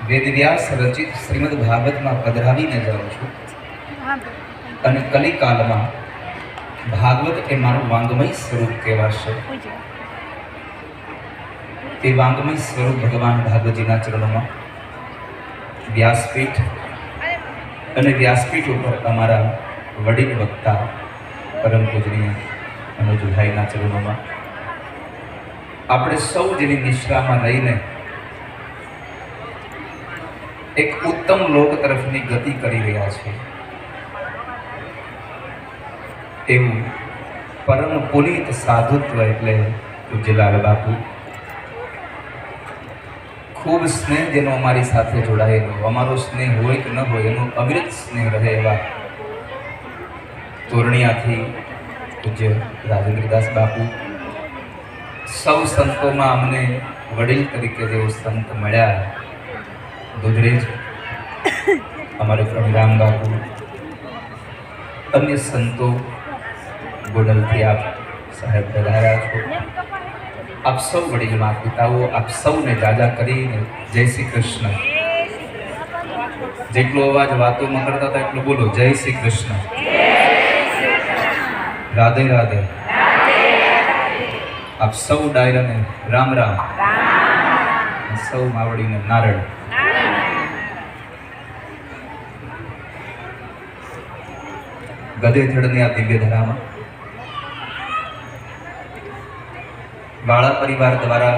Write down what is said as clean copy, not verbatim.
વેદવ્યાસ રચિત શ્રીમદ ભાગવતમાં પધરાવીને જાઉં છું અને કલિકાલમાં ભાગવત એ મારું વાંગમય સ્વરૂપ કહેવાશે। તે વાંગમય સ્વરૂપ ભગવાન ભાગવતજીના ચરણોમાં વ્યાસપીઠ અને વ્યાસપીઠ ઉપર અમારા વડીલ વક્તા પરમ પૂજનીય મનોજભાઈના ચરણોમાં આપણે સૌ જેની નિશ્રામાં રહીને એક ઉત્તમ લોક તરફની ગતિ કરી રહ્યા છે એવું પરમ પુનિત સાધુત્વ એટલે પૂજ્યલાલ બાપુ ખૂબ સ્નેહ જેનો અમારી સાથે જોડાયેલો, અમારો સ્નેહ હોય કે ન હોય એનો અવિરત સ્નેહ રહે એવા તોરણિયાથી પૂજ્ય રાજેન્દ્રદાસ બાપુ, સૌ સંતોમાં અમને વડીલ તરીકે જેવો સંત મળ્યા દુધરેજ અમારે પ્રભુરામ બાપુ, અન્ય સંતો ગોડલથી આપ સાહેબ પધાર્યા છો। આપ સૌ વડીલ માતા પિતાઓ, આપ સૌને જાજા કરીને જય શ્રી કૃષ્ણ। જેટલો અવાજ વાતોમાં કરતા હતા એટલો બોલો, જય શ્રી કૃષ્ણ, રાધે રાધે। આપ સૌ ડાયરાને રામ રામ, સૌ માવડીને નારણ। ગધેથડની આ દિવ્ય ધરામાં વાળા પરિવાર દ્વારા